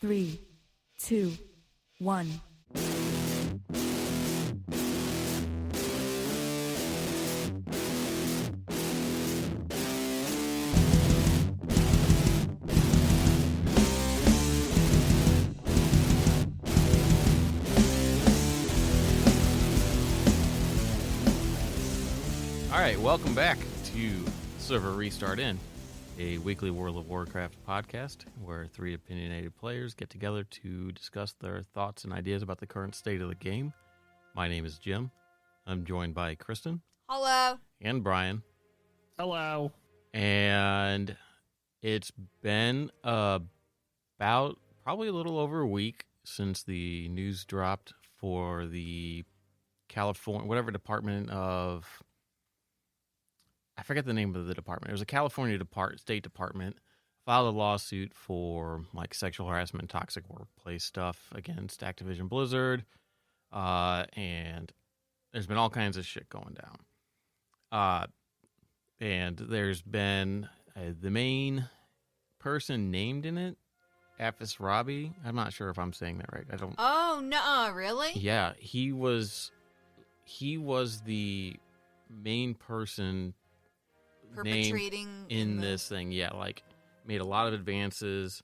3, 2, 1. All right, welcome back to Server Restart In, a weekly World of Warcraft podcast where three opinionated players get together to discuss their thoughts and ideas about the current state of the game. My name is Jim. I'm joined by Kristen. Hello. And Brian. Hello. And it's been about probably a little over a week since the news dropped for the California, whatever department of... I forget the name of the department. It was a California State Department filed a lawsuit for like sexual harassment, toxic workplace stuff against Activision Blizzard, and there's been all kinds of shit going down. And there's been the main person named in it, Apis Robbie. I'm not sure if I'm saying that right. I don't. Oh no, really? Yeah, he was the main person Perpetrating in this thing. Yeah, like made a lot of advances,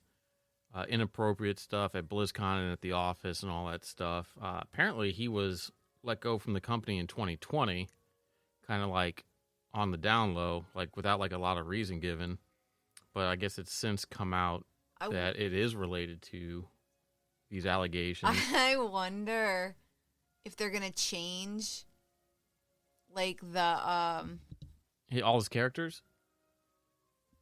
inappropriate stuff at BlizzCon and at the office and all that stuff. Apparently he was let go from the company in 2020, kind of like on the down low, like without like a lot of reason given. But I guess it's since come out that it is related to these allegations. I wonder if they're gonna change like the All his characters?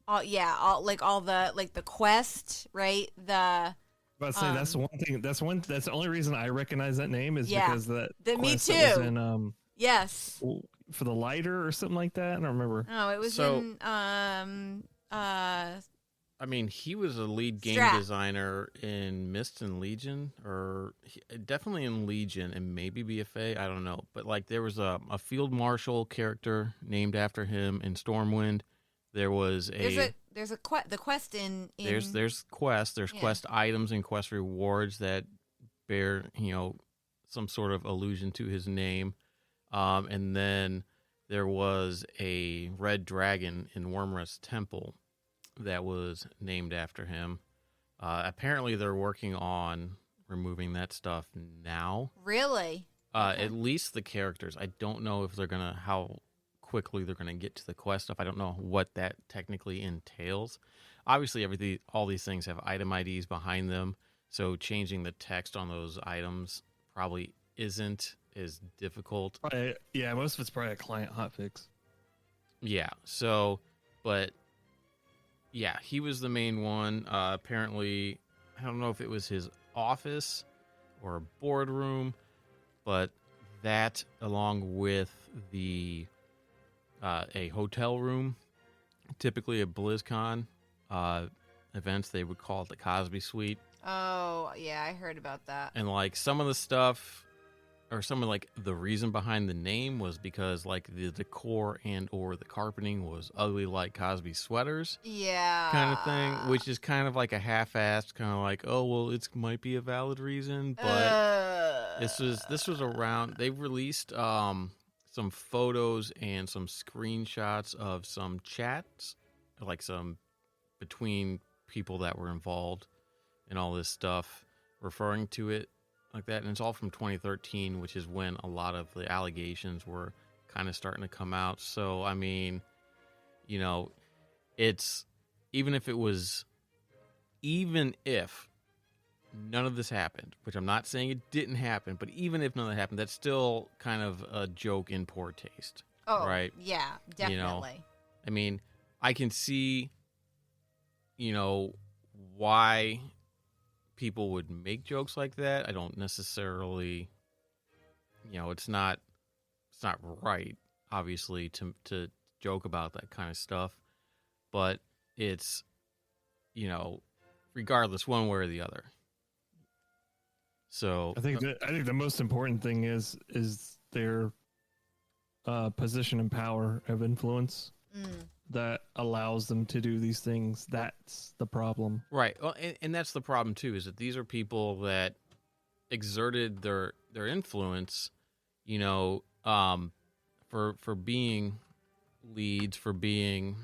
all the quest, right? The But say that's the one thing. That's the only reason I recognize that name is Yeah. because that me quest too. that was in Yes. for the lighter or something like that. I don't remember. No, it was So- in I mean, he was a lead game Strat. designer in Mist and Legion, or definitely in Legion and maybe BFA. I don't know. But like there was a field marshal character named after him in Stormwind. There was there's the quest in there's quests. There's Yeah. quest items and quest rewards that bear, some sort of allusion to his name. And then there was a red dragon in Wormrest Temple that was named after him. Apparently, they're working on removing that stuff now. Really? Okay. At least the characters. I don't know if how quickly they're gonna get to the quest stuff. I don't know what that technically entails. Obviously, all these things have item IDs behind them, so changing the text on those items probably isn't as difficult. Probably, yeah, most of it's probably a client hotfix. Yeah. So, but yeah, he was the main one. Apparently, I don't know if it was his office or a boardroom, but that, along with a hotel room, typically at BlizzCon events, they would call it the Cosby Suite. Oh, yeah, I heard about that. And like some of the stuff, or some of like the reason behind the name was because like the decor and or the carpeting was ugly like Cosby sweaters. Yeah. Kind of thing, which is kind of like a half-assed kind of like, oh well, it might be a valid reason, but this was around. They released some photos and some screenshots of some chats, like some between people that were involved in all this stuff, referring to it like that, and it's all from 2013, which is when a lot of the allegations were kind of starting to come out. So I mean, it's even if none of this happened, which I'm not saying it didn't happen, but even if none of that happened, that's still kind of a joke in poor taste. Oh, right? Yeah, definitely. I mean, I can see, why people would make jokes like that. I don't necessarily, it's not right, obviously, to joke about that kind of stuff, but it's, regardless, one way or the other. So I think the most important thing is their position and power of influence. that allows them to do these things. That's the problem. Right. Well, and that's the problem too, is that these are people that exerted their influence, for being leads, for being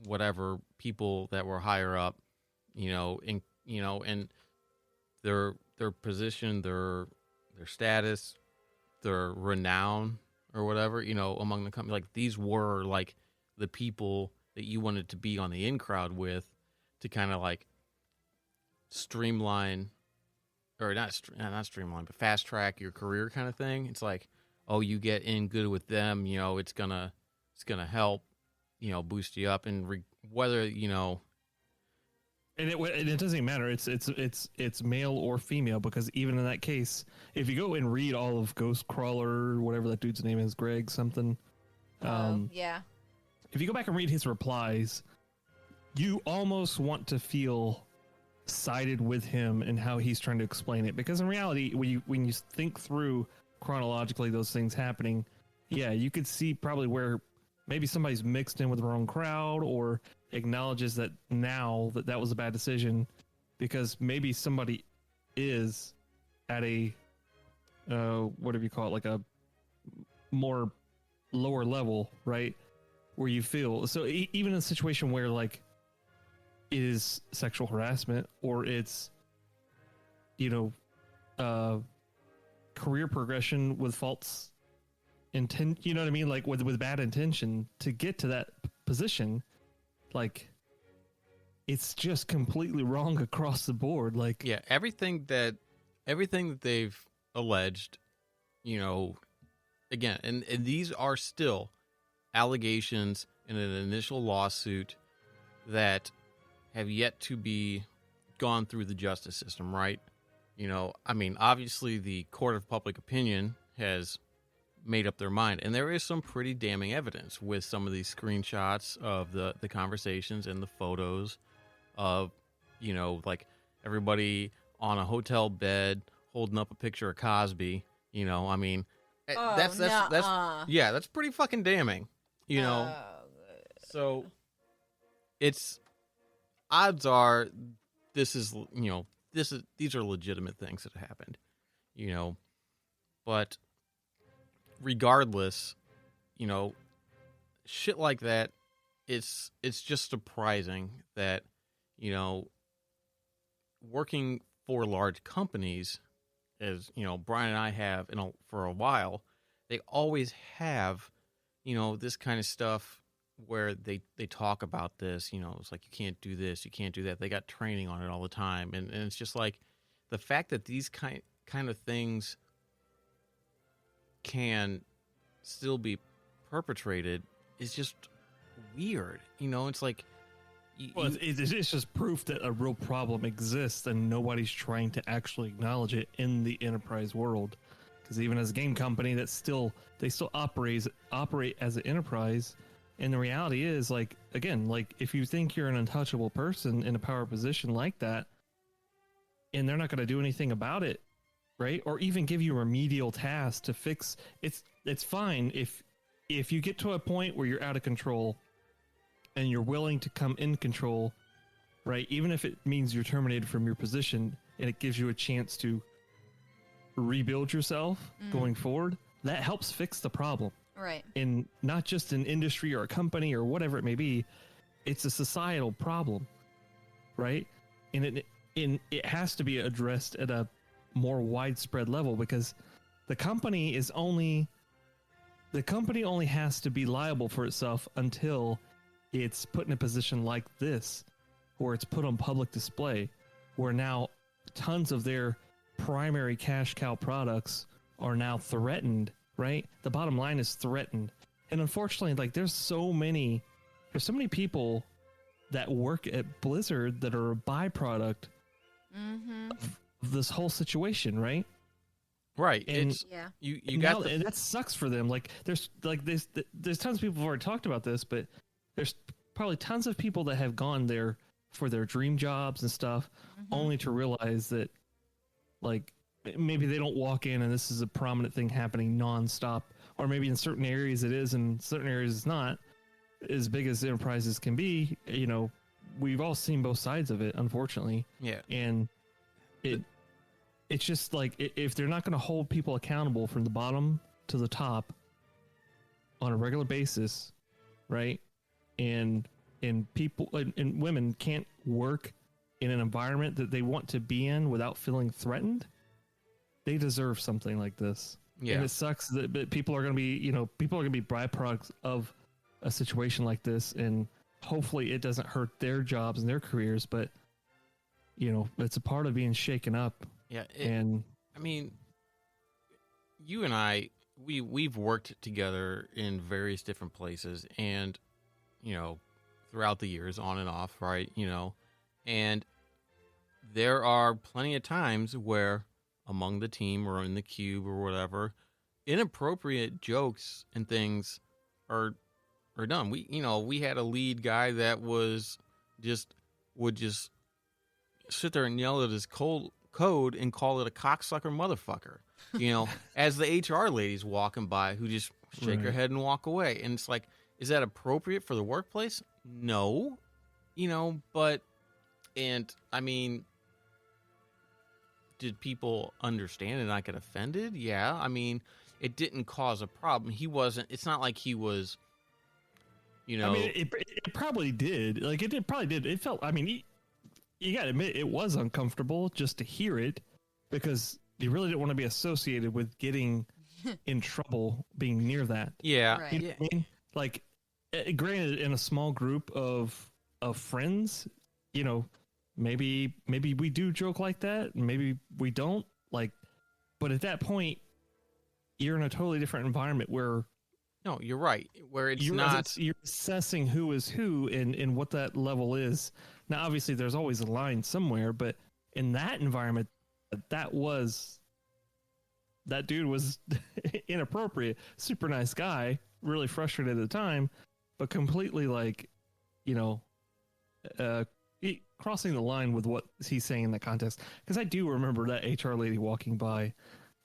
whatever, people that were higher up, and their position, their status, their renown or whatever, among the company. Like, these were like the people that you wanted to be on the in crowd with, to kind of like streamline, or not streamline, but fast track your career kind of thing. It's like, oh, you get in good with them, it's gonna help, boost you up, and whether And it doesn't even matter. It's male or female, because even in that case, if you go and read all of Ghostcrawler, whatever that dude's name is, Greg something. Yeah. If you go back and read his replies, you almost want to feel sided with him and how he's trying to explain it, because in reality, when you think through chronologically those things happening, yeah, you could see probably where maybe somebody's mixed in with the wrong crowd, or acknowledges that now that was a bad decision, because maybe somebody is at a whatever you call it, like a more lower level, right, where you feel so even in a situation where like it is sexual harassment, or it's career progression with false intent, you know what I mean, like with bad intention to get to that position, like it's just completely wrong across the board. Like, yeah, everything that they've alleged, again, and these are still allegations in an initial lawsuit that have yet to be gone through the justice system, right? I mean, obviously the court of public opinion has made up their mind, and there is some pretty damning evidence with some of these screenshots of the conversations and the photos of, like everybody on a hotel bed holding up a picture of Cosby. I mean, that's that's pretty fucking damning, So it's, odds are these are legitimate things that happened, but regardless, shit like that, it's just surprising that, working for large companies, as Brian and I have for a while, they always have, this kind of stuff where they talk about this, it's like, you can't do this, you can't do that. They got training on it all the time. And it's just like, the fact that these kind of things can still be perpetrated is just weird. It's like, it's just proof that a real problem exists and nobody's trying to actually acknowledge it in the enterprise world. Because even as a game company, they still operate as an enterprise. And the reality is, like, again, like, if you think you're an untouchable person in a power position like that, and they're not going to do anything about it, right? Or even give you remedial tasks to fix, it's fine if you get to a point where you're out of control and you're willing to come in control, right? Even if it means you're terminated from your position and it gives you a chance to rebuild yourself going forward, that helps fix the problem. Right. In not just an industry or a company or whatever it may be, it's a societal problem, right? And it has to be addressed at a more widespread level, because the company only has to be liable for itself until it's put in a position like this, where it's put on public display, where now tons of their primary cash cow products are now threatened, right? The bottom line is threatened. And unfortunately, like, there's so many people that work at Blizzard that are a byproduct of this whole situation, right? Right. And it's, you got and that sucks for them. Like, there's tons of people who've already talked about this, but there's probably tons of people that have gone there for their dream jobs and stuff, only to realize that, like, maybe they don't walk in and this is a prominent thing happening nonstop, or maybe in certain areas it is and certain areas it's not. as big as enterprises can be, you know, we've all seen both sides of it, unfortunately. Yeah. And it's just like, if they're not going to hold people accountable from the bottom to the top on a regular basis, right? And people and women can't work in an environment that they want to be in without feeling threatened, they deserve something like this. Yeah. And it sucks that people are going to be, you know, people are going to be byproducts of a situation like this, and hopefully it doesn't hurt their jobs and their careers, but you know, it's a part of being shaken up. Yeah. And I mean, you and I, we've worked together in various different places, and you know, throughout the years, on and off, right? You know, and there are plenty of times where among the team or in the cube or whatever, inappropriate jokes and things are done. We had a lead guy that would just sit there and yell at his code and call it a cocksucker motherfucker. You know, as the HR lady's walking by, who just shake her head and walk away. And it's like, is that appropriate for the workplace? No. You know, and I mean, did people understand and not get offended? Yeah. I mean, it didn't cause a problem. It's not like he was, you know. I mean, it probably did. Like, it probably did. It felt, I mean, you got to admit, it was uncomfortable just to hear it, because you really didn't want to be associated with getting in trouble being near that. Yeah. Right. You know what I mean? Like, granted, in a small group of friends, you know, maybe we do joke like that, maybe we don't. Like, but at that point, you're in a totally different environment where. No, you're right. Where you're assessing who is who and what that level is. Now, obviously, there's always a line somewhere, but in that environment, that dude was inappropriate. Super nice guy, really frustrated at the time, but completely, like, you know, crossing the line with what he's saying in that context. Because I do remember that HR lady walking by,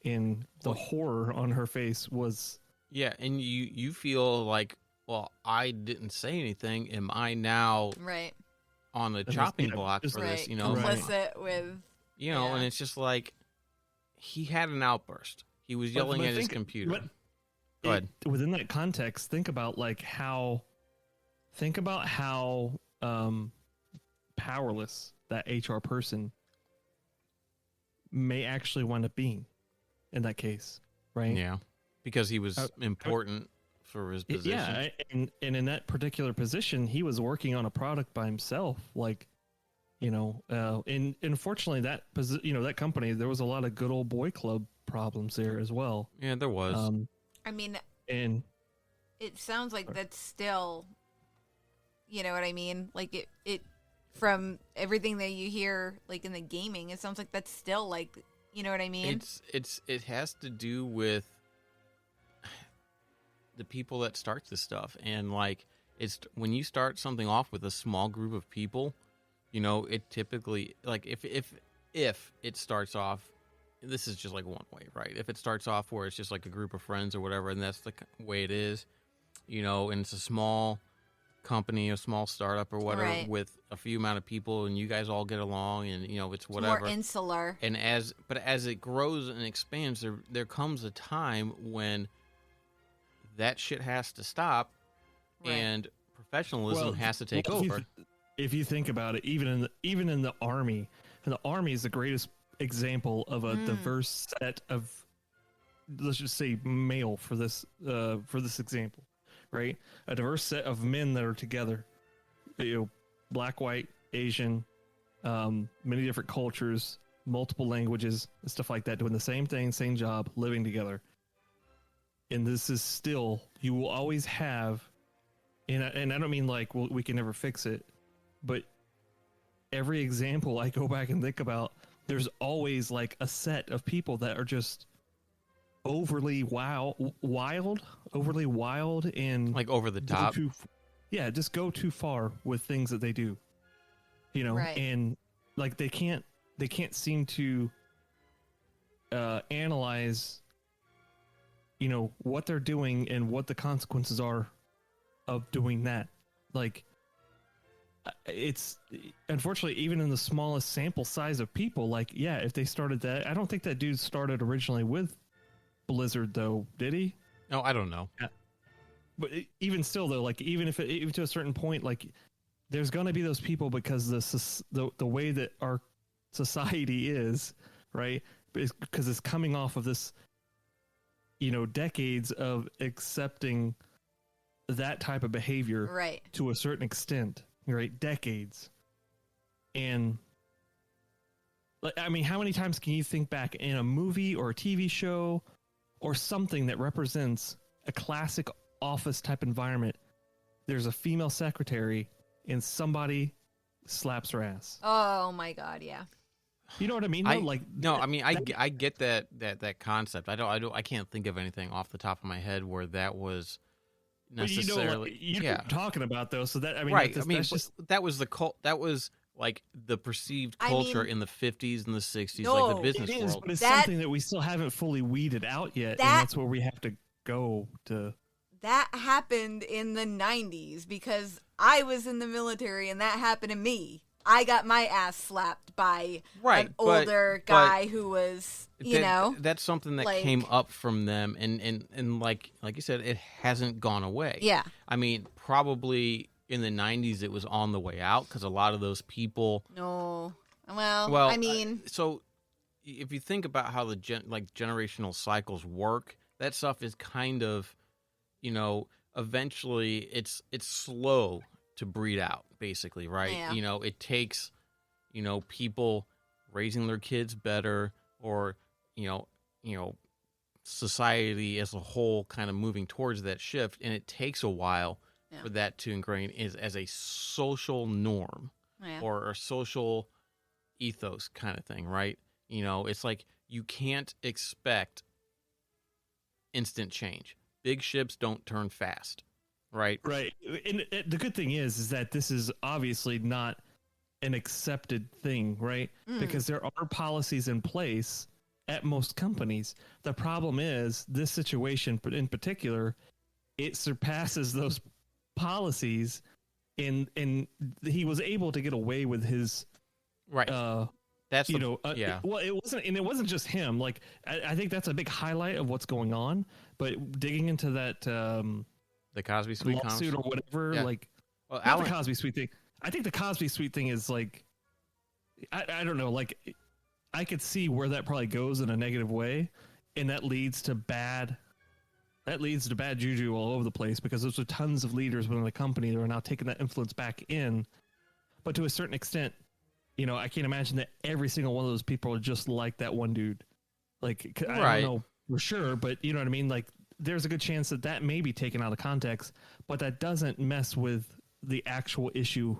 and the horror on her face was. Yeah, and you feel like, well, I didn't say anything. Am I now on the chopping block for this? You know, complicit with. You know, and it's just like, he had an outburst. He was yelling at his computer. Go ahead. Within that context, think about how powerless that HR person may actually wind up being in that case, right? Yeah, because he was important for his position. Yeah, and in that particular position, he was working on a product by himself, like, you know, and unfortunately that company, there was a lot of good old boy club problems there as well. Yeah, there was. I mean, and it sounds like that's still, you know what I mean? Like it from everything that you hear, like in the gaming, it sounds like that's still, like, you know what I mean? It has to do with the people that start this stuff, and like, it's when you start something off with a small group of people, you know, it typically, like, if it starts off, this is just like one way, right? If it starts off where it's just like a group of friends or whatever, and that's the way it is, you know, and it's a small company, a small startup or whatever, with a few amount of people, and you guys all get along, and you know, it's whatever. More insular. And as it grows and expands, there comes a time when that shit has to stop, and professionalism has to take over. If you think about it, even in the army, and the army is the greatest example of a diverse set of, let's just say, male for this example, right? A diverse set of men that are together, you know, black, white, Asian, many different cultures, multiple languages, stuff like that, doing the same thing, same job, living together. And this is still, you will always have, and I don't mean like, well, we can never fix it, but every example I go back and think about, there's always like a set of people that are just overly wild, and like over the top. Just go too far with things that they do, you know, and like they can't seem to analyze, you know, what they're doing and what the consequences are of doing that. Like, it's unfortunately even in the smallest sample size of people. Like, yeah, if they started that, I don't think that dude started originally with Blizzard, though, did he? No, I don't know. Yeah. But even still, though, like even to a certain point, like there's going to be those people because the way that our society is, right? Because it's coming off of this, decades of accepting that type of behavior, Right. to a certain extent, right? Decades. And I mean, how many times can you think back in a movie or a TV show or something that represents a classic office type environment? There's a female secretary and somebody slaps her ass. Oh my God, yeah. You know what I mean? I get that concept. I can't think of anything off the top of my head where that was necessarily. You know what you're talking about, though. So that, I mean, right. that's just, that was the cult. That was like the perceived culture in the 50s and the 60s, No, like the business it is, world. but it's something that we still haven't fully weeded out yet, and that's where we have to go to. That happened in the 90s because I was in the military and that happened to me. I got my ass slapped by an older guy who was, that's something that came up from them, and like you said, it hasn't gone away. Yeah. I mean, probably in the 90s it was on the way out because a lot of those people. No. Well, I mean, so if you think about how the generational cycles work, that stuff is kind of, eventually it's slow to breed out, basically, right? Yeah. It takes, people raising their kids better, or society as a whole kind of moving towards that shift, and it takes a while for that to ingrain as a social norm or a social ethos kind of thing, right? It's like you can't expect instant change. Big ships don't turn fast. Right. And the good thing is that this is obviously not an accepted thing, right? Because there are policies in place at most companies. The problem is this situation in particular, it surpasses those policies, and he was able to get away with his right. That's well, it wasn't just him. Like I think that's a big highlight of what's going on. But digging into that. The Cosby Suite lawsuit or whatever, not the Cosby Suite thing. I think the Cosby Suite thing is like, I don't know, like I could see where that probably goes in a negative way, and that leads to bad juju all over the place because those are tons of leaders within the company that are now taking that influence back in. But to a certain extent, I can't imagine that every single one of those people are just like that one dude. Like, I don't know for sure, but you know what I mean? Like, there's a good chance that may be taken out of context, but that doesn't mess with the actual issue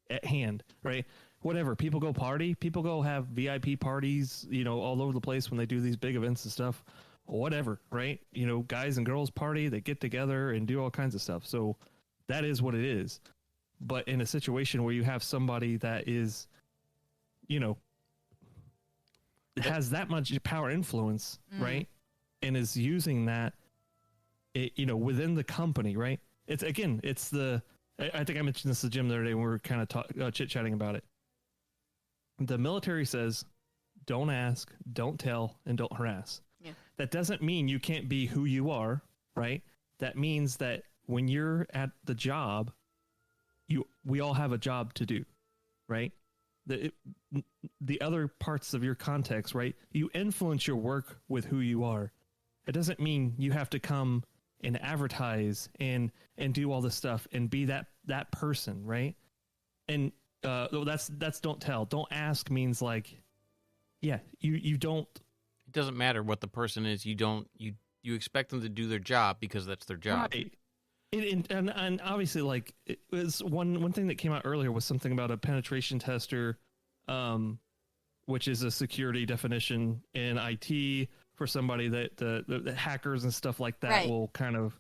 at hand, right? Whatever, people go party, people go have VIP parties, all over the place when they do these big events and stuff, whatever, right? Guys and girls party, they get together and do all kinds of stuff. So that is what it is. But in a situation where you have somebody that is, has that much power influence, right? And is using that, within the company, right? I think I mentioned this to Jim the other day when we were kind of chit-chatting about it. The military says, don't ask, don't tell, and don't harass. Yeah. That doesn't mean you can't be who you are, right? That means that when you're at the job, we all have a job to do, right? The other parts of your context, right? You influence your work with who you are. It doesn't mean you have to come and advertise and do all this stuff and be that person, right? And that's don't tell. Don't ask means like, yeah, you don't. It doesn't matter what the person is. You expect them to do their job because that's their job. Right. And obviously, like, it was one thing that came out earlier was something about a penetration tester, which is a security definition in IT for somebody that the hackers and stuff like that will kind of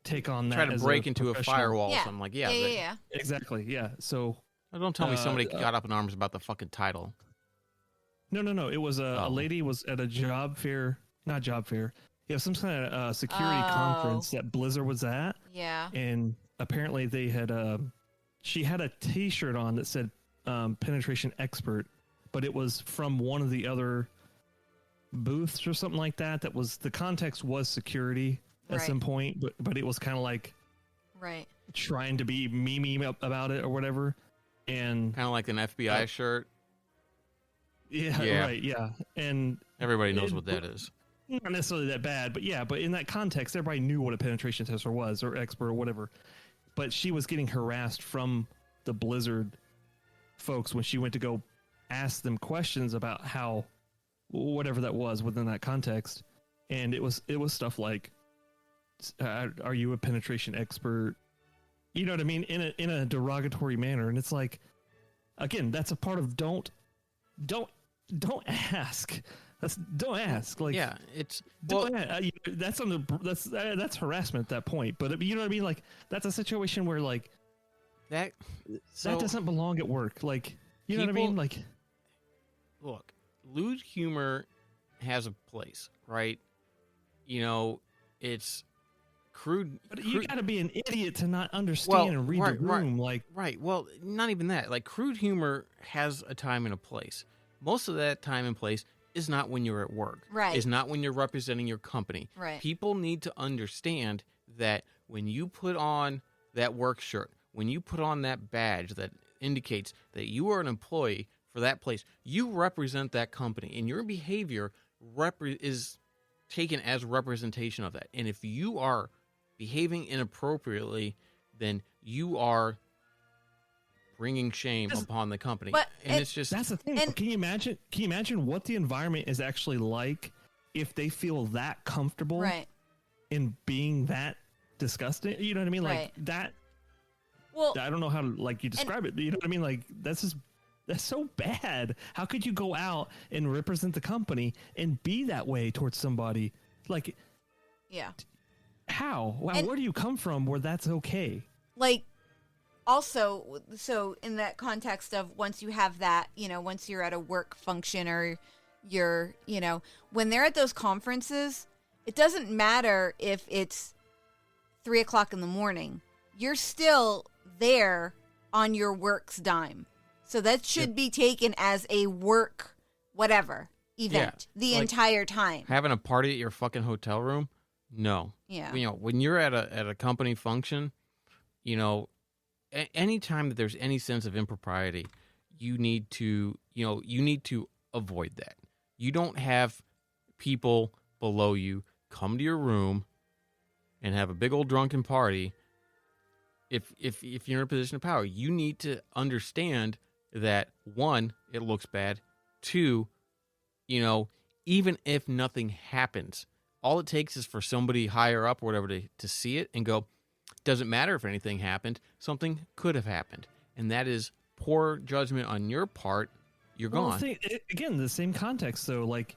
take on that. Try to break into a firewall or something like, yeah. Exactly, yeah. So don't tell me somebody got up in arms about the fucking title. No. It was a lady was at a job fair, not job fair. Yeah, some kind of security conference that Blizzard was at. Yeah. And apparently they had she had a T-shirt on that said penetration expert, but it was from one of the other booths or something like that. That was, the context was security at Right. some point, but it was kind of like Right. trying to be memey about it or whatever. And Kind of like an FBI shirt. yeah, right, yeah. And Everybody knows what that is. not necessarily that bad, but yeah, but in that context, everybody knew what a penetration tester was, or expert or whatever. But she was getting harassed from the Blizzard folks when she went to go ask them questions about how, whatever that was within that context. And it was stuff like, are you a penetration expert? You know what I mean? In a derogatory manner. And it's like, again, that's a part of don't ask. Don't ask. Like, Yeah, it's that's harassment at that point. But you know what I mean? Like, that's a situation where like that. So, that doesn't belong at work. Like, you know what I mean? people- Like, look, lewd humor has a place, right? You know, it's crude. but you got to be an idiot to not understand Well, and read right, the right. room. Like, Right. Well, not even that. Like, crude humor has a time and a place. Most of that time and place is not when you're at work. Right. Is not when you're representing your company. Right. People need to understand that when you put on that work shirt, when you put on that badge that indicates that you are an employee for that place, you represent that company, and your behavior is taken as representation of that. And if you are behaving inappropriately, then you are bringing shame upon the company. But and it's just that's the thing. And- Can you imagine what the environment is actually like if they feel that comfortable Right. in being that disgusting? You know what I mean? Like Right. that. Well, I don't know how to like you describe it. You know what I mean? Like that's so bad. How could you go out and represent the company and be that way towards somebody? Like, yeah. how? Wow, And- where do you come from where that's okay? Like, also, so in that context of once you have that, once you're at a work function or you're, when they're at those conferences, it doesn't matter if it's 3:00 in the morning. You're still there on your work's dime. So that should be taken as a work, whatever, event the like- entire time. having a party at your fucking hotel room. No. Yeah. You know, when you're at a company function, any time that there's any sense of impropriety, you need to avoid that. You don't have people below you come to your room and have a big old drunken party. If you're in a position of power, you need to understand that, one, it looks bad. Two, even if nothing happens, all it takes is for somebody higher up or whatever to see it and go, doesn't matter if anything happened, something could have happened. And that is poor judgment on your part. You're gone. Again, the same context though. Like,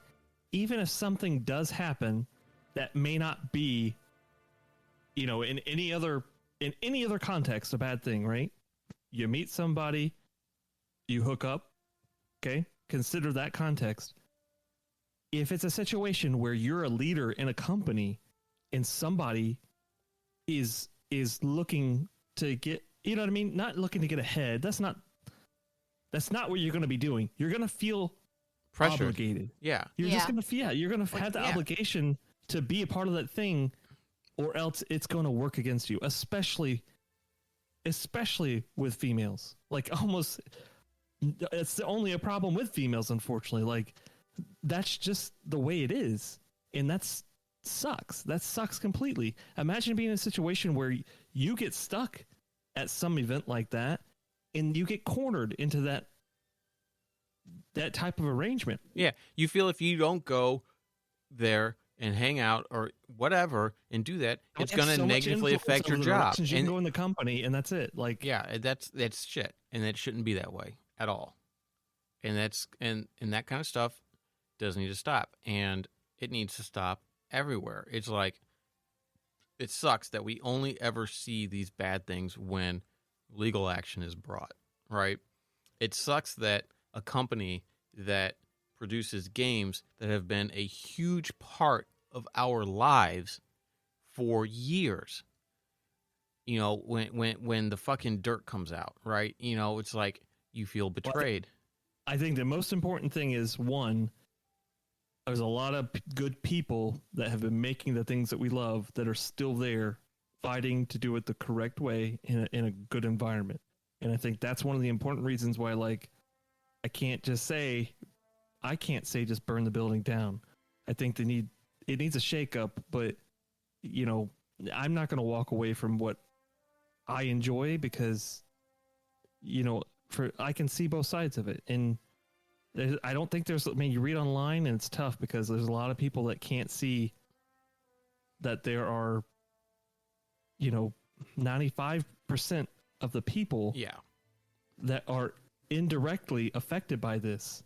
even if something does happen that may not be, in any other context, a bad thing, right? You meet somebody, you hook up, okay? Consider that context. If it's a situation where you're a leader in a company and somebody is looking to get, you know what I mean? Not looking to get ahead. That's not what you're going to be doing. You're going to feel Pressured. obligated. Yeah. You're Yeah. just going to, you're going to have the obligation to be a part of that thing, or else it's going to work against you, especially with females. Like, almost, it's only a problem with females, unfortunately. Like, that's just the way it is. And that sucks. That sucks completely. Imagine being in a situation where you get stuck at some event like that and you get cornered into that type of arrangement. Yeah. You feel if you don't go there and hang out or whatever and do that, it's going to negatively affect your job. You can go in the company and that's it. Like, yeah, that's shit. And that shouldn't be that way at all. And that kind of stuff does need to stop. And it needs to stop everywhere. It's like, it sucks that we only ever see these bad things when legal action is brought, right? It sucks that a company that produces games that have been a huge part of our lives for years, when the fucking dirt comes out, right? It's like you feel betrayed. I think the most important thing is, one, there's a lot of good people that have been making the things that we love that are still there fighting to do it the correct way in a good environment. And I think that's one of the important reasons why, like, I can't say just burn the building down. I think it needs a shakeup, but I'm not going to walk away from what I enjoy because, I can see both sides of it. And I don't think you read online and it's tough because there's a lot of people that can't see that there are, 95% of the people that are indirectly affected by this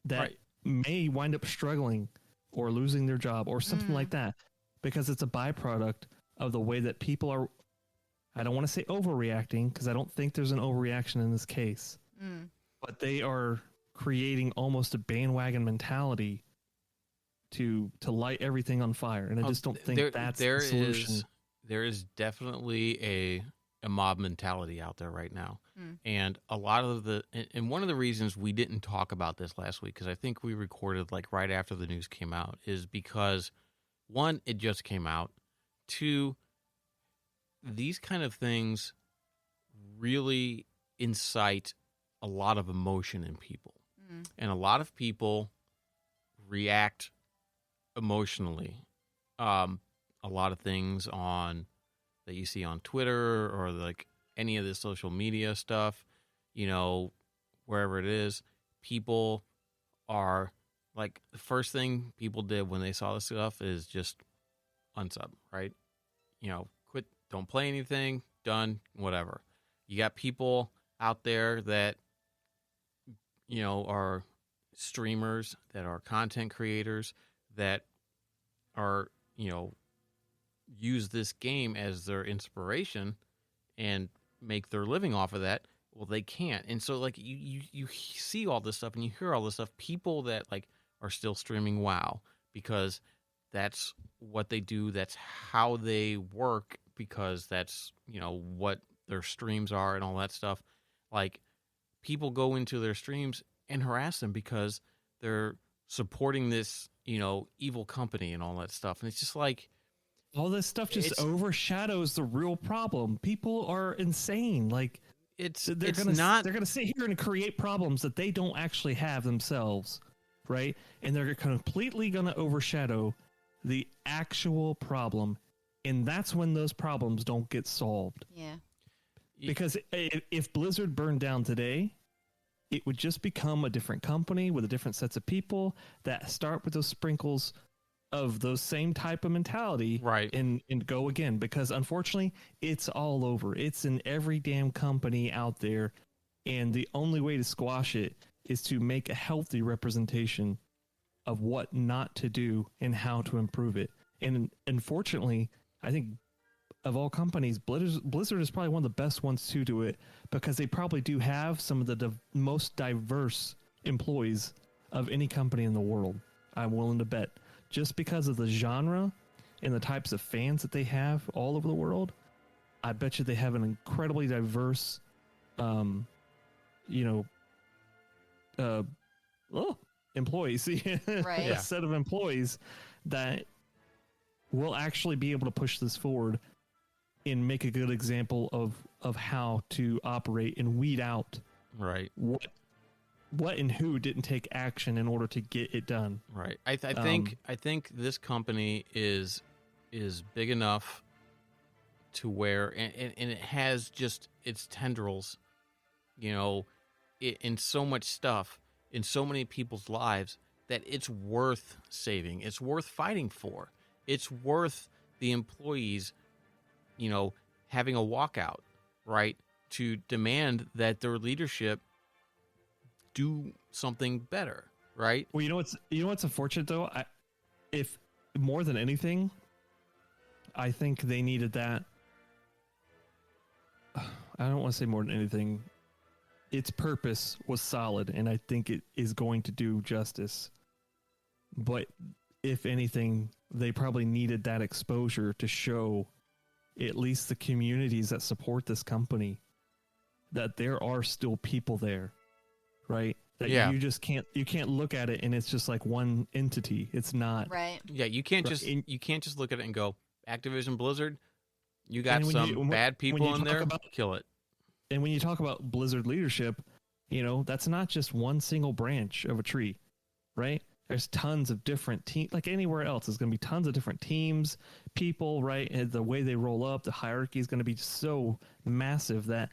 that may wind up struggling or losing their job or something like that because it's a byproduct of the way that people are. I don't want to say overreacting because I don't think there's an overreaction in this case, but they are creating almost a bandwagon mentality to light everything on fire. And I just don't think that's the solution. There is definitely a mob mentality out there right now. And a lot of and one of the reasons we didn't talk about this last week, because I think we recorded like right after the news came out, is because one, it just came out. Two, these kind of things really incite a lot of emotion in people. And a lot of people react emotionally. A lot of things that you see on Twitter or like any of the social media stuff, wherever it is, people are like, the first thing people did when they saw this stuff is just unsub, right? Quit, don't play anything, done, whatever. You got people out there that, are streamers, that are content creators, that are, use this game as their inspiration and make their living off of that. Well, they can't. And so like you see all this stuff and you hear all this stuff, people that like are still streaming WoW because that's what they do. That's how they work because that's, what their streams are and all that stuff. Like, people go into their streams and harass them because they're supporting this, evil company and all that stuff. And it's just like, all this stuff just overshadows the real problem. People are insane. Like, they're gonna sit here and create problems that they don't actually have themselves, right? And they're completely gonna overshadow the actual problem, and that's when those problems don't get solved. Yeah. Because if Blizzard burned down today, it would just become a different company with a different sets of people that start with those sprinkles of those same type of mentality, right? And go again, because unfortunately it's all over. It's in every damn company out there, and the only way to squash it is to make a healthy representation of what not to do and how to improve it. And unfortunately, I think of all companies, Blizzard is probably one of the best ones to do it because they probably do have some of the most diverse employees of any company in the world. I'm willing to bet. Just because of the genre and the types of fans that they have all over the world, I bet you they have an incredibly diverse, employees, Right. a set of employees that will actually be able to push this forward and make a good example of how to operate and weed out what and who didn't take action in order to get it done. Right. I think this company is big enough to where, and it has just its tendrils, in so much stuff, in so many people's lives, that it's worth saving. It's worth fighting for. It's worth the employees, having a walkout, right, to demand that their leadership do something better, right? Well, what's unfortunate though. If more than anything, I think they needed that. I don't want to say more than anything. Its purpose was solid, and I think it is going to do justice. But if anything, they probably needed that exposure to show at least the communities that support this company, that there are still people there, right? That you just can't look at it and it's just like one entity. It's not. Right. Yeah, you can't Right. just look at it and go, Activision Blizzard, you got And some bad people in there, kill it. And when you talk about Blizzard leadership, that's not just one single branch of a tree, right? There's tons of different teams, like anywhere else. There's going to be tons of different teams, people, right? And the way they roll up, the hierarchy is going to be so massive that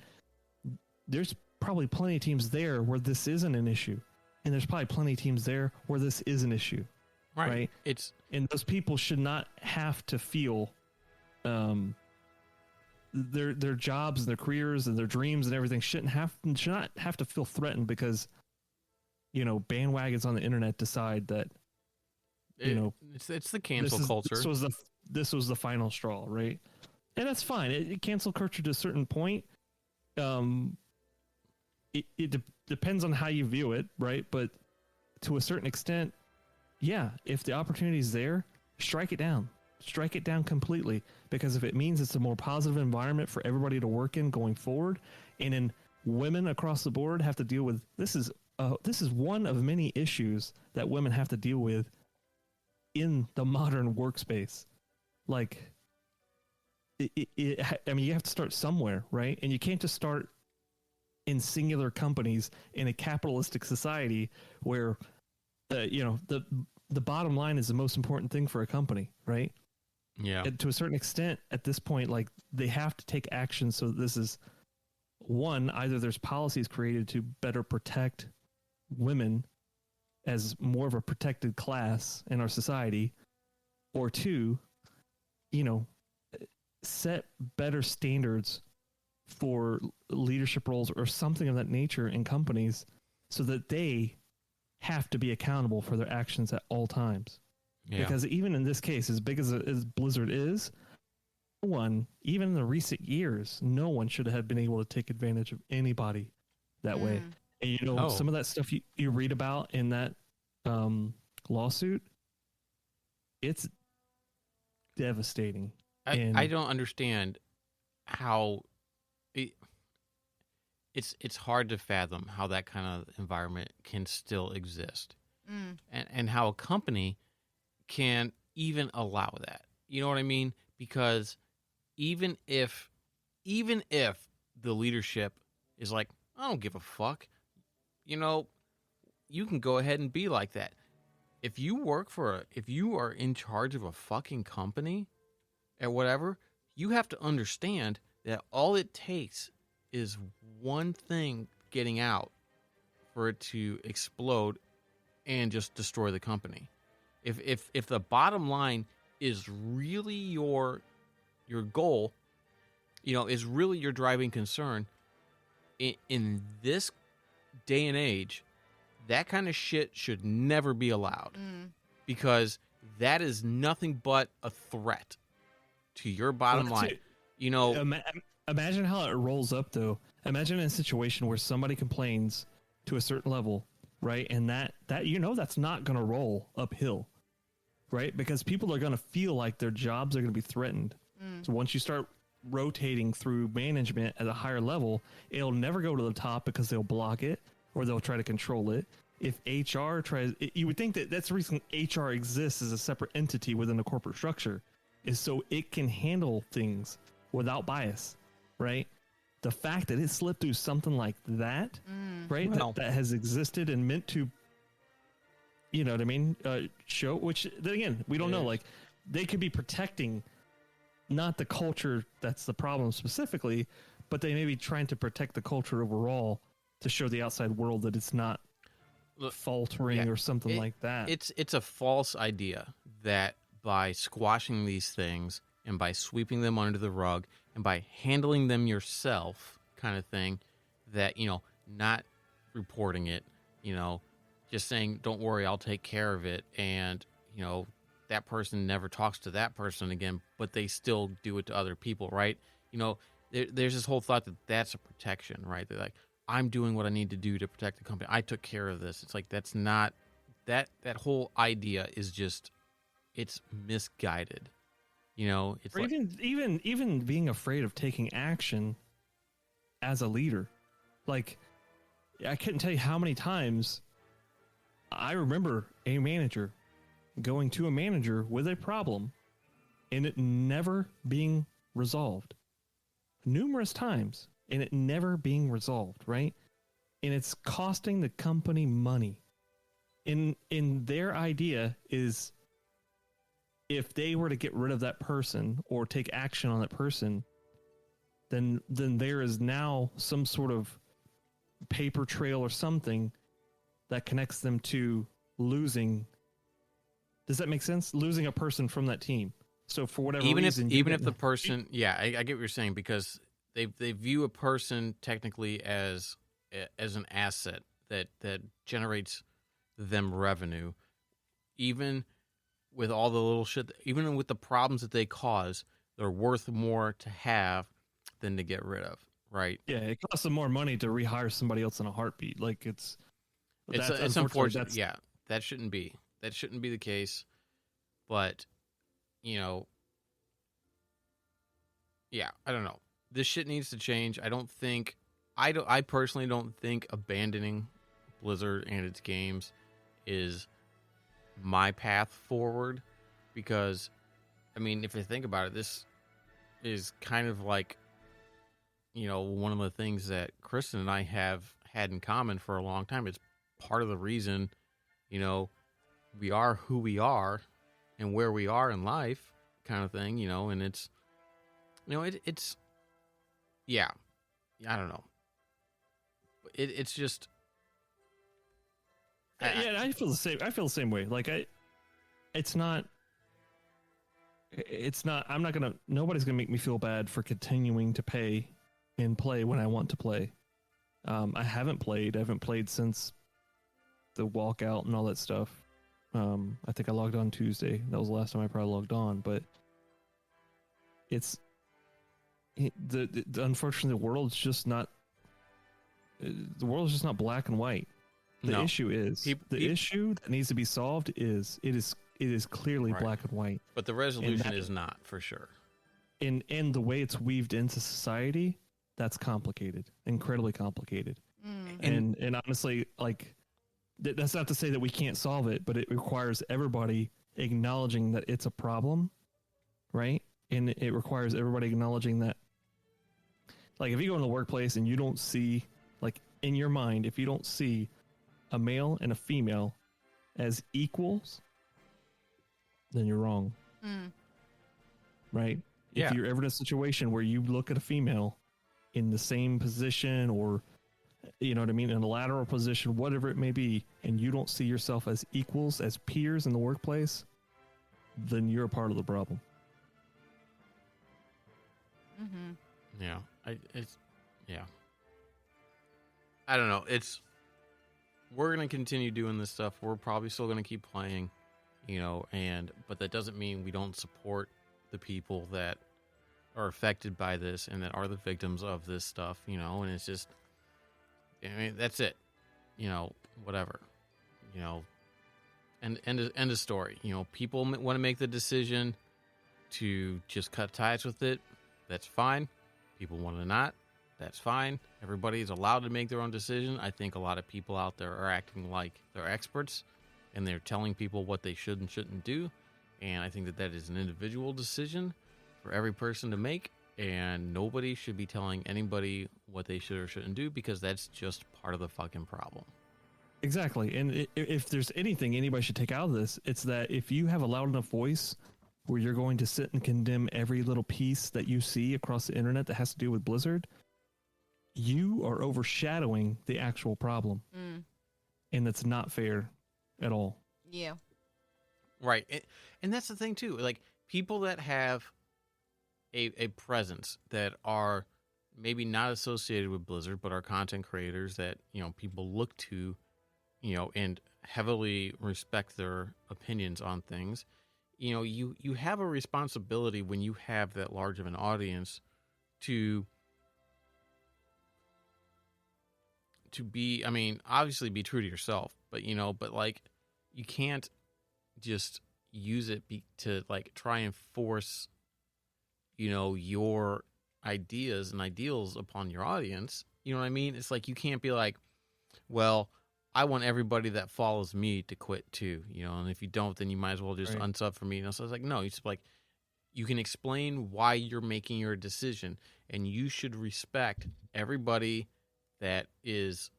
there's probably plenty of teams there where this isn't an issue. And there's probably plenty of teams there where this is an issue, right? And those people should not have to feel their jobs and their careers and their dreams and everything should not have to feel threatened because bandwagons on the internet decide that it's the cancel culture. This was the final straw, right? And that's fine. It cancel culture to a certain point. It depends on how you view it, right? But to a certain extent, yeah, if the opportunity is there, strike it down. Strike it down completely, because if it means it's a more positive environment for everybody to work in going forward, and then women across the board have to deal with this is one of many issues that women have to deal with in the modern workspace. Like, you have to start somewhere, right? And you can't just start in singular companies in a capitalistic society where, the bottom line is the most important thing for a company, right? Yeah. And to a certain extent, at this point, like, they have to take action. So this is one, either there's policies created to better protect women as more of a protected class in our society, or two, set better standards for leadership roles or something of that nature in companies so that they have to be accountable for their actions at all times. Yeah. Because even in this case, as big as Blizzard is, no one, even in the recent years, no one should have been able to take advantage of anybody that way. And some of that stuff you read about in that lawsuit, it's devastating. I don't understand how it's hard to fathom how that kind of environment can still exist, and how a company can even allow that. You know what I mean? Because even if the leadership is like, I don't give a fuck, you can go ahead and be like that. If you are in charge of a fucking company or whatever, you have to understand that all it takes is one thing getting out for it to explode and just destroy the company. If the bottom line is really your goal, is really your driving concern, in this day and age, that kind of shit should never be allowed, because that is nothing but a threat to your bottom line. Imagine how it rolls up, though. Imagine in a situation where somebody complains to a certain level, right? And that that's not going to roll uphill, right? Because people are going to feel like their jobs are going to be threatened. So once you start rotating through management at a higher level, it'll never go to the top because they'll block it or they'll try to control it. If HR tries, you would think that's the reason HR exists as a separate entity within the corporate structure, is so it can handle things without bias, right? The fact that it slipped through something like that, right? Well, that has existed and meant to, show, which then again, we don't know. Like, they could be protecting not the culture that's the problem specifically, but they may be trying to protect the culture overall to show the outside world that it's not faltering or something like that. It's a false idea that by squashing these things and by sweeping them under the rug and by handling them yourself kind of thing, that, not reporting it, just saying, don't worry, I'll take care of it. And, that person never talks to that person again, but they still do it to other people, right? There's this whole thought that that's a protection, right? They're like, I'm doing what I need to do to protect the company. I took care of this. It's like, that's not, that whole idea is just, it's misguided. It's Or like, even being afraid of taking action as a leader. Like, I couldn't tell you how many times I remember a manager going to a manager with a problem and it never being resolved. Numerous times and it never being resolved, right? And it's costing the company money. In their idea is, if they were to get rid of that person or take action on that person, then there is now some sort of paper trail or something that connects them to losing. Does that make sense? Losing a person from that team. So for whatever reason, even if the person, yeah, I get what you're saying, because they view a person technically as an asset that generates them revenue, even with all the little shit, even with the problems that they cause, they're worth more to have than to get rid of, right? Yeah, it costs them more money to rehire somebody else in a heartbeat. Like it's unfortunate. Yeah, that shouldn't be the case. But yeah, I don't know. This shit needs to change. I personally don't think abandoning Blizzard and its games is my path forward, because if you think about it, this is kind of like one of the things that Kristen and I have had in common for a long time. It's part of the reason we are who we are and where we are in life, kind of thing, and it's it's yeah, I don't know, it's just I feel the same. I feel the same way. Like it's not. Nobody's gonna make me feel bad for continuing to pay and play when I want to play. I haven't played since the walkout and all that stuff. I think I logged on Tuesday. That was the last time I probably logged on. But unfortunately, the world's just not. The world is just not black and white. The issue is issue that needs to be solved is it is clearly right. black and white. But the resolution is not, for sure. And the way it's weaved into society, that's complicated, incredibly complicated. And honestly, like, that's not to say that we can't solve it, but it requires everybody acknowledging that it's a problem, right? And it requires everybody acknowledging that, like, if you go in the workplace and you don't see, like, in your mind, if you don't see a male and a female as equals, then you're wrong. Right? Yeah. If you're ever in a situation where you look at a female in the same position, or, you know what I mean, in a lateral position, whatever it may be, and you don't see yourself as equals, as peers in the workplace, then you're a part of the problem. Yeah. I don't know. We're going to continue doing this stuff. We're probably still going to keep playing, but that doesn't mean we don't support the people that are affected by this and that are the victims of this stuff, and it's just, that's it, whatever, end of story. People want to make the decision to just cut ties with it. That's fine. People want to not. That's fine. Everybody's allowed to make their own decision. I think a lot of people out there are acting like they're experts, and they're telling people what they should and shouldn't do. And I think that is an individual decision for every person to make, and nobody should be telling anybody what they should or shouldn't do, because that's just part of the fucking problem. Exactly. And if there's anything anybody should take out of this, it's that if you have a loud enough voice where you're going to sit and condemn every little piece that you see across the internet that has to do with Blizzard, you are overshadowing the actual problem. And that's not fair at all. Yeah. Right. And that's the thing too. Like, people that have a presence that are maybe not associated with Blizzard, but are content creators that, people look to, and heavily respect their opinions on things. You have a responsibility when you have that large of an audience to be, obviously be true to yourself, but like, you can't just use it to like try and force your ideas and ideals upon your audience. You know what I mean? It's like you can't be like, well, I want everybody that follows me to quit too, and if you don't, then you might as well just Right. unsub for me. So it's like, no, it's like you can explain why you're making your decision, and you should respect everybody that is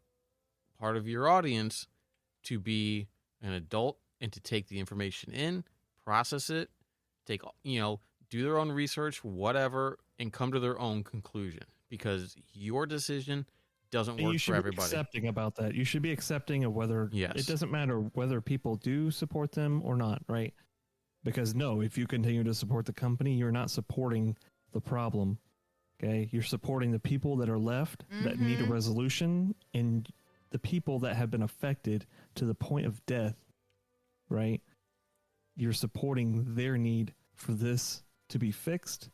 part of your audience to be an adult and to take the information in, process it, do their own research, whatever, and come to their own conclusion, because your decision doesn't And work you for should be everybody. accepting about that. You should be accepting of whether Yes. it doesn't matter whether people do support them or not, right? Because no, if you continue to support the company, you're not supporting the problem. Okay, you're supporting the people that are left that need a resolution, and the people that have been affected to the point of death, right? You're supporting their need for this to be fixed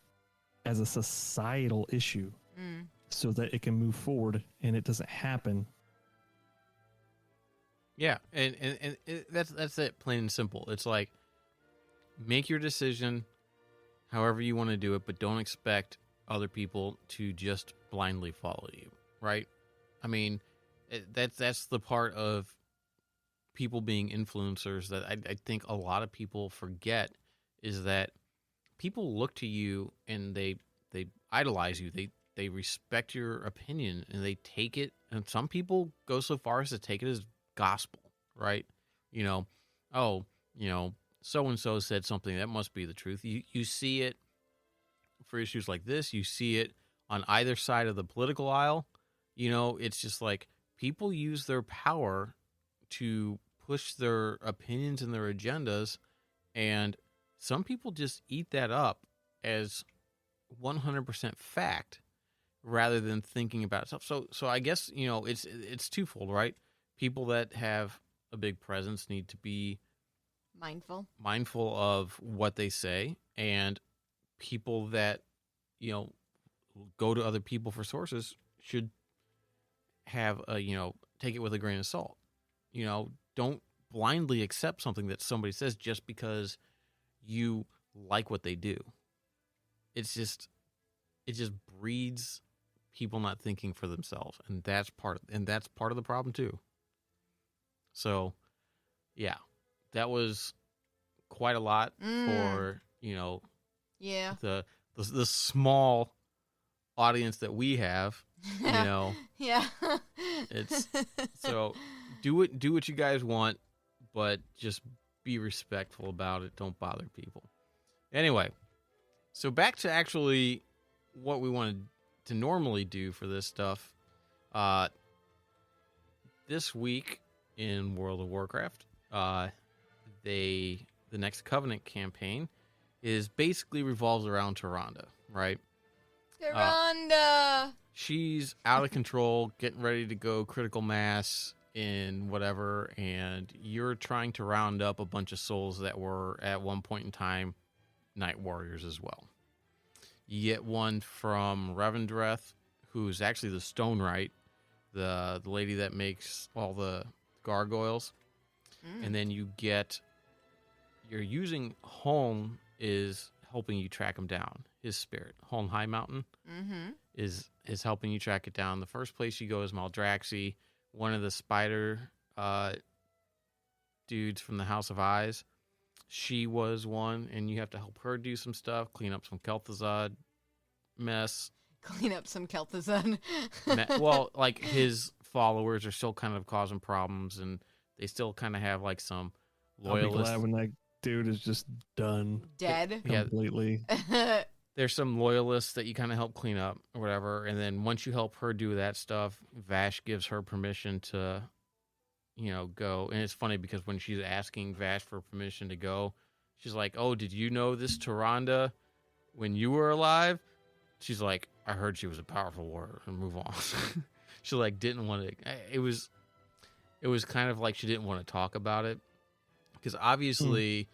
as a societal issue so that it can move forward and it doesn't happen. Yeah, and that's it, plain and simple. It's like, make your decision however you want to do it, but don't expect other people to just blindly follow you, right? I mean, that's the part of people being influencers that I think a lot of people forget, is that people look to you and they idolize you. They respect your opinion and they take it. And some people go so far as to take it as gospel, right? So-and-so said something, that must be the truth. You see it for issues like this. You see it on either side of the political aisle. It's just like people use their power to push their opinions and their agendas, and some people just eat that up as 100% fact rather than thinking about itself. So I guess, it's twofold, right? People that have a big presence need to be mindful of what they say, and people that, go to other people for sources should have take it with a grain of salt. Don't blindly accept something that somebody says just because you like what they do. It just breeds people not thinking for themselves, and that's part of the problem too. So, yeah, that was quite a lot for Yeah. the small audience that we have. Yeah. It's so do what you guys want, but just be respectful about it. Don't bother people. Anyway, so back to actually what we wanted to normally do for this stuff. This week in World of Warcraft, the next Covenant campaign is basically revolves around Tyrande, right? Tyrande! She's out of control, getting ready to go critical mass in whatever, and you're trying to round up a bunch of souls that were at one point in time Night Warriors as well. You get one from Revendreth, who's actually the Stone Rite, the lady that makes all the gargoyles. And then you're using Holm is helping you track him down. His spirit, Holm High Mountain, is helping you track it down. The first place you go is Maldraxxi, one of the spider dudes from the House of Eyes. She was one, and you have to help her do some stuff, clean up some Kel'Thuzad mess. Clean up some Kel'Thuzad. Well, like, his followers are still kind of causing problems, and they still kind of have like some I'll be loyalists. glad when that dude is just done Dead. Yeah. completely. There's some loyalists that you kind of help clean up or whatever, and then once you help her do that stuff, Vash gives her permission to, go. And it's funny because when she's asking Vash for permission to go, she's like, "Oh, did you know this Tyrande when you were alive?" She's like, "I heard she was a powerful warrior," and move on. She like didn't want to. It was kind of like she didn't want to talk about it, because obviously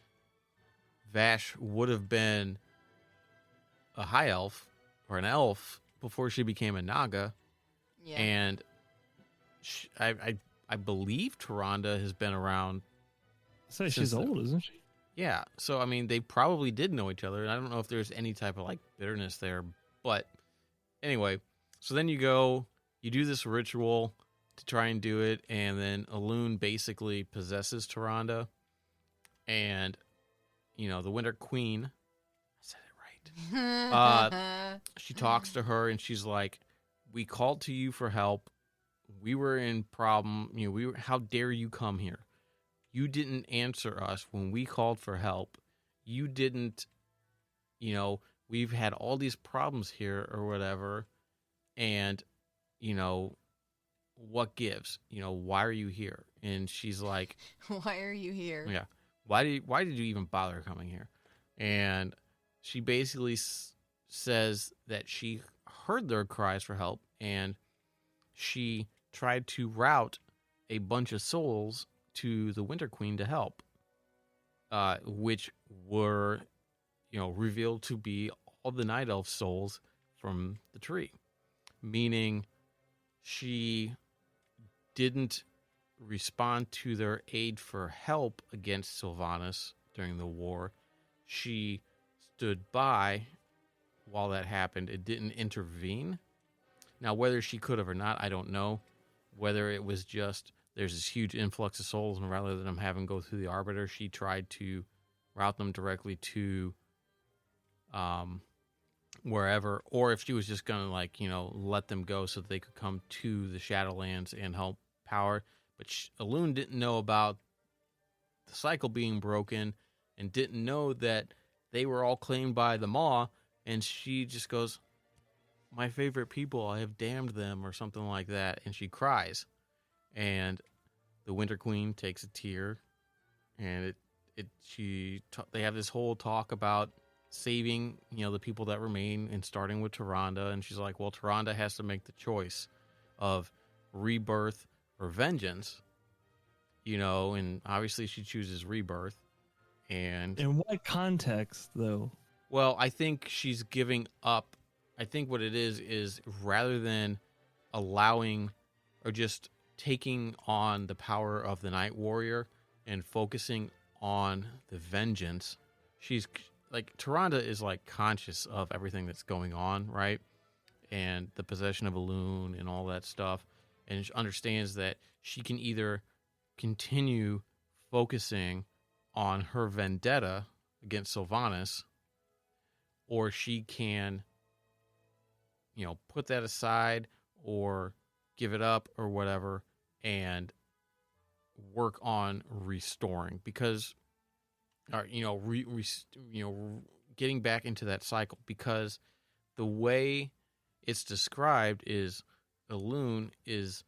Vash would have been a high elf or an elf before she became a Naga. Yeah. And I believe Tyrande has been around. Say Since she's the- old, isn't she? Yeah. So, I mean, they probably did know each other. And I don't know if there's any type of like bitterness there. But anyway, so then you do this ritual to try and do it. And then Elune basically possesses Tyrande. And, the Winter Queen, I said it right. She talks to her and she's like, we called to you for help. We were in problem. How dare you come here? You didn't answer us when we called for help. You didn't, we've had all these problems here or whatever. And, what gives? Why are you here? And she's like, Why are you here? yeah. Why did you even bother coming here? And she basically says that she heard their cries for help and she tried to route a bunch of souls to the Winter Queen to help, which were, revealed to be all the Night Elf souls from the tree, meaning she didn't respond to their aid for help against Sylvanas during the war. She stood by while that happened. It didn't intervene. Now, whether she could have or not, I don't know. Whether it was just there's this huge influx of souls, and rather than them having go through the Arbiter, she tried to route them directly to wherever, or if she was just going to, let them go so that they could come to the Shadowlands and help power. But Elune didn't know about the cycle being broken and didn't know that they were all claimed by the Maw, and she just goes, my favorite people, I have damned them, or something like that, and she cries. And the Winter Queen takes a tear, and they have this whole talk about saving, the people that remain, and starting with Tyrande, and she's like, well, Tyrande has to make the choice of rebirth or vengeance, and obviously she chooses rebirth. And in what context, though? Well, I think she's giving up. I think what it is rather than allowing or just taking on the power of the Night Warrior and focusing on the vengeance, she's like, Tyrande is like conscious of everything that's going on, right? And the possession of Elune and all that stuff. And she understands that she can either continue focusing on her vendetta against Sylvanas, or she can, put that aside or give it up or whatever and work on restoring, because, getting back into that cycle, because the way it's described is Elune is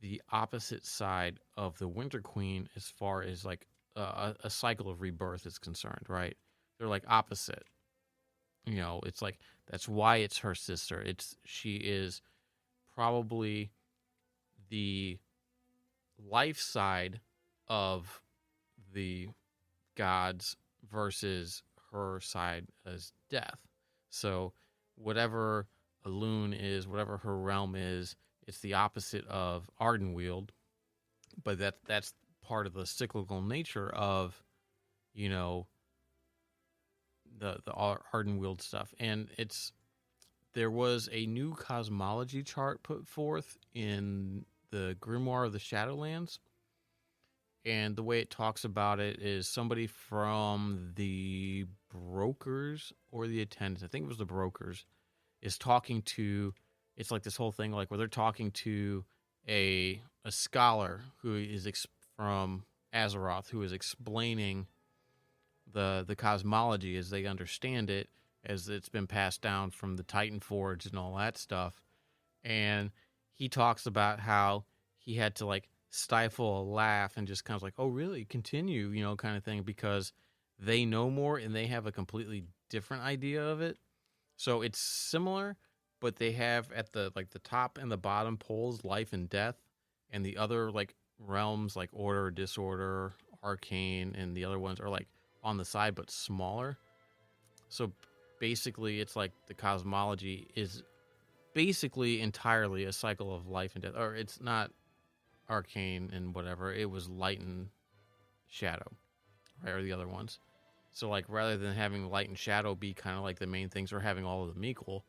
the opposite side of the Winter Queen as far as like a cycle of rebirth is concerned, right? They're like opposite. It's like, that's why it's her sister. She is probably the life side of the gods versus her side as death. So whatever Elune is, whatever her realm is, it's the opposite of Ardenweald, but that's part of the cyclical nature of, the Ardenweald stuff. And there was a new cosmology chart put forth in the Grimoire of the Shadowlands, and the way it talks about it is somebody from the brokers or the attendants, I think it was the brokers, is talking to, it's like this whole thing like where they're talking to a scholar who is from Azeroth, who is explaining the cosmology as they understand it, as it's been passed down from the Titan Forge and all that stuff. And he talks about how he had to like stifle a laugh and just kind of like, oh really, continue, kind of thing, because they know more and they have a completely different idea of it. So it's similar, but they have at the top and the bottom poles life and death, and the other like realms like order, disorder, arcane, and the other ones are like on the side but smaller. So basically it's like the cosmology is basically entirely a cycle of life and death, or it's not arcane and whatever, it was light and shadow, right, or the other ones. So like rather than having light and shadow be kind of like the main things or having all of them equal,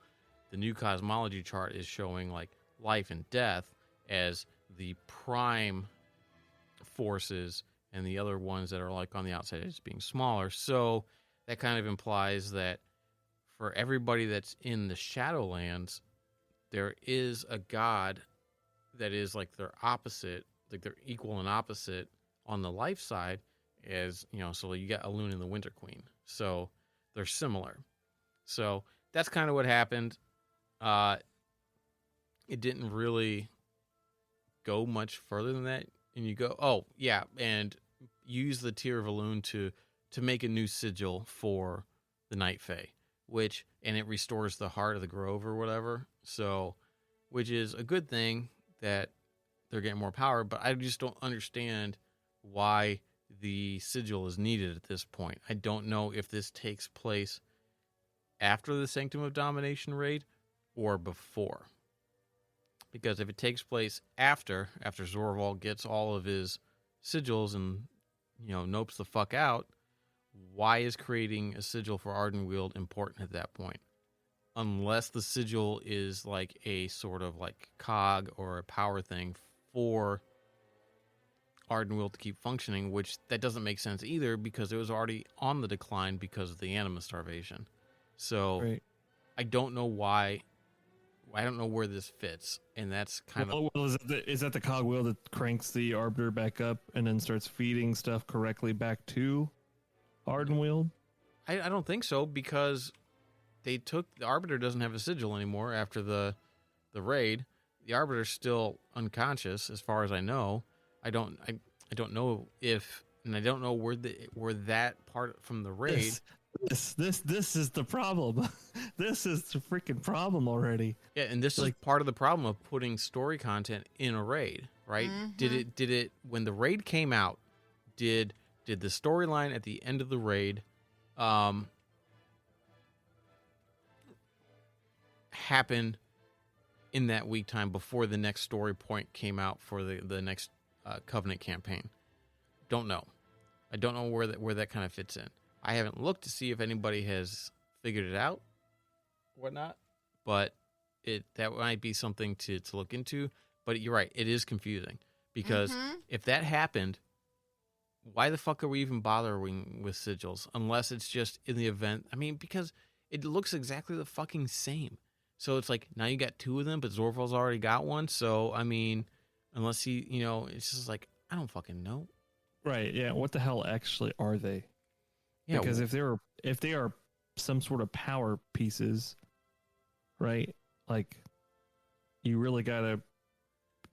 the new cosmology chart is showing like life and death as the prime forces and the other ones that are like on the outside as being smaller. So that kind of implies that for everybody that's in the Shadowlands, there is a god that is like their opposite, like they're equal and opposite on the life side, as you know. So you got Elune and the Winter Queen, so they're similar. So that's kind of what happened. It didn't really go much further than that. And you go, oh yeah, and use the Tear of Elune to make a new sigil for the Night Fae, and it restores the heart of the Grove or whatever. So, which is a good thing that they're getting more power, but I just don't understand why the sigil is needed at this point. I don't know if this takes place after the Sanctum of Domination raid or before. Because if it takes place after Zorval gets all of his sigils and, you know, nopes the fuck out, why is creating a sigil for Ardenweald important at that point? Unless the sigil is like a sort of like cog or a power thing for Ardenweald to keep functioning, which that doesn't make sense either because it was already on the decline because of the anima starvation. So right. I don't know why. I don't know where this fits, and that's kind of... Well, is that the cogwheel that cranks the Arbiter back up and then starts feeding stuff correctly back to Ardenweald? I don't think so, because the Arbiter doesn't have a sigil anymore after the raid. The Arbiter's still unconscious, as far as I know. I don't know if, and I don't know where that part from the raid... This is the problem. This is the freaking problem already. Yeah, and this is part of the problem of putting story content in a raid, right? Mm-hmm. Did it when the raid came out, did the storyline at the end of the raid happen in that week time before the next story point came out for the next Covenant campaign? Don't know. I don't know where that kind of fits in. I haven't looked to see if anybody has figured it out, whatnot, but that might be something to look into. But you're right, it is confusing because if that happened, why the fuck are we even bothering with sigils unless it's just in the event? I mean, because it looks exactly the fucking same. So it's like now you got two of them, but Zorval's already got one. So I mean, unless he, you know, it's just like I don't fucking know. Right? Yeah. What the hell actually are they? Yeah, because if they are some sort of power pieces, right? Like you really gotta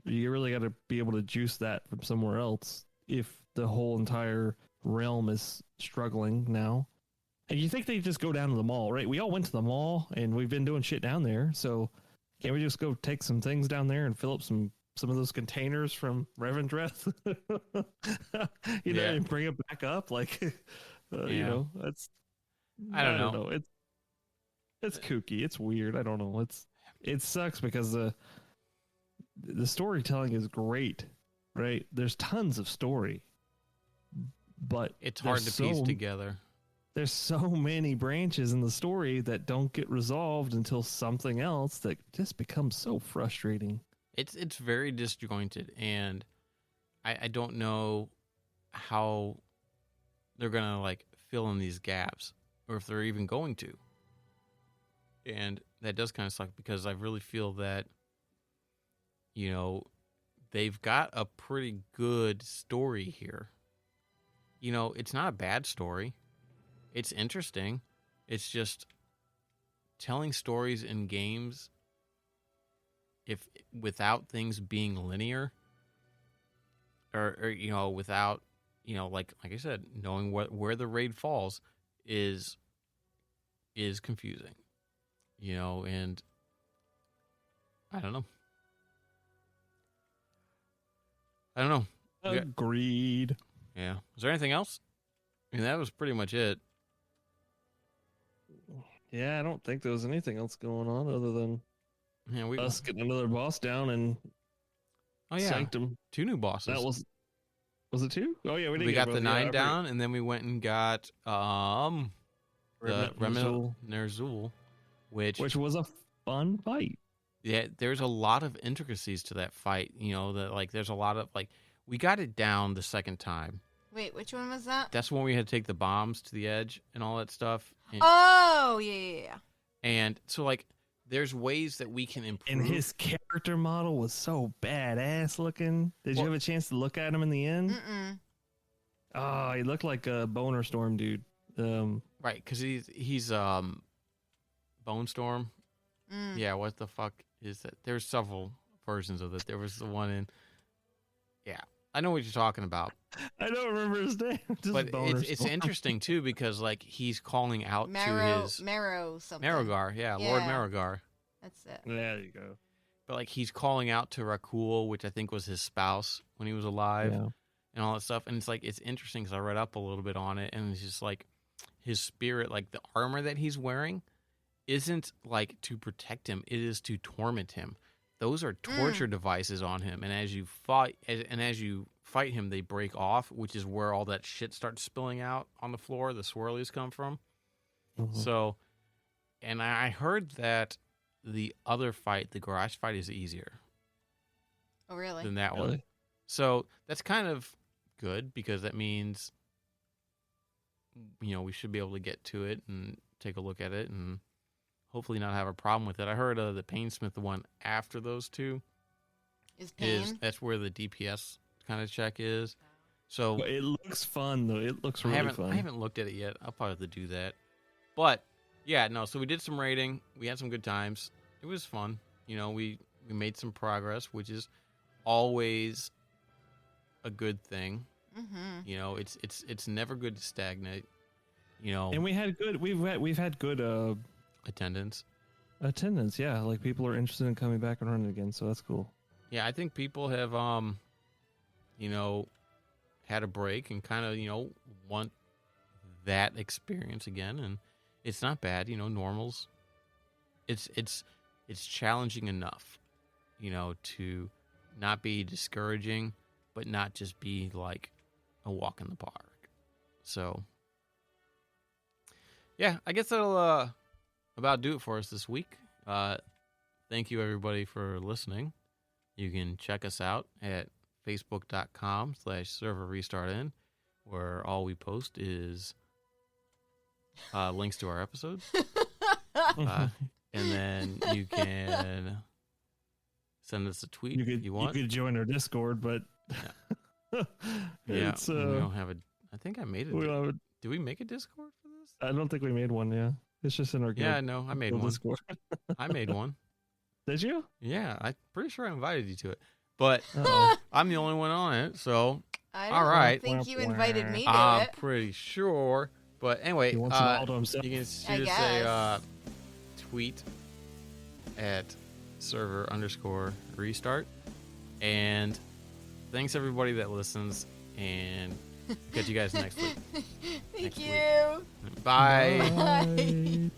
be able to juice that from somewhere else if the whole entire realm is struggling now. And you think they just go down to the mall, right? We all went to the mall and we've been doing shit down there, so can't we just go take some things down there and fill up some of those containers from Revendreth, you know, and bring it back up like. You know, I don't know. It's kooky. It's weird. I don't know. It sucks because the storytelling is great, right? There's tons of story, but it's hard to piece together. There's so many branches in the story that don't get resolved until something else that just becomes so frustrating. It's very disjointed, and I don't know how they're gonna like fill in these gaps, or if they're even going to. And that does kind of suck because I really feel that, you know, they've got a pretty good story here. You know, it's not a bad story. It's interesting. It's just telling stories in games without things being linear, or you know, without, you know, like I said, knowing where the raid falls is confusing, you know, and I don't know. Agreed. Yeah. Is there anything else? I mean, that was pretty much it. Yeah, I don't think there was anything else going on other than us getting another boss down and Sanctum. 2 new bosses. Was it 2? Oh yeah, we did. We get got both. the Yeah, 9 down, and then we went and got the Remnant Nerzul, which was a fun fight. yeah, there's a lot of intricacies to that fight. You know, that like there's a lot of like we got it down the second time. Wait, which one was that? That's when we had to take the bombs to the edge and all that stuff. And, Oh, yeah. and so like there's ways that we can improve. And his character model was so badass looking. Did you have a chance to look at him in the end? Mm-mm. Oh, he looked like a Boner Storm dude. Right, because he's Bone Storm. Mm. Yeah, what the fuck is that? There's several versions of it. There was the one in. Yeah, I know what you're talking about. I don't remember his name. Just But Boner it's Storm. interesting too because like he's calling out to his Marrow something. Marrogar, Lord Yeah. Marrogar. That's it. There you go. But like he's calling out to Rakul, which I think was his spouse when he was alive, Yeah. and all that stuff. And it's like it's interesting because I read up a little bit on it, and it's just like his spirit, like the armor that he's wearing, isn't like to protect him; it is to torment him. Those are torture devices on him, and as you fight him, they break off, which is where all that shit starts spilling out on the floor. The swirlies come from. Mhm. So, and I heard that the other fight, the garage fight, is easier Oh, really? than that one. Really? So that's kind of good because that means, we should be able to get to it and take a look at it and hopefully not have a problem with it. I heard the Painsmith one after those two Is pain? that's where the DPS kind of check is. So But it looks fun though. It looks I really haven't fun. I haven't looked at it yet. I'll probably have to do that. But yeah, no. So we did some raiding. We had some good times. It was fun. We made some progress, which is always a good thing. Mm-hmm. It's never good to stagnate. And we've had good Attendance. attendance. Yeah, like people are interested in coming back and running again, so that's cool. Yeah, I think people have had a break and kind of want that experience again, and it's not bad. Normals. It's challenging enough, to not be discouraging, but not just be like a walk in the park. So, yeah, I guess that'll about do it for us this week. Thank you everybody for listening. You can check us out at facebook.com/serverrestartin, where all we post is links to our episodes. And then you can send us a tweet if you want. You could join our Discord, but Yeah, it's, we don't have a. I think I made it. we don't have Did we make a Discord for this? I don't think we made one. Yeah, it's just in our Yeah, no, I made one. Discord. I made one. Did you? Yeah, I'm pretty sure I invited you to it, but Uh-oh. I'm the only one on it, so I All don't right. think you invited me to I'm it. pretty sure. But anyway, He wants it all to himself. you can I shoot us guess. a tweet at server_restart. And thanks everybody that listens, and catch you guys next week. Thank next week. you. Bye. Bye.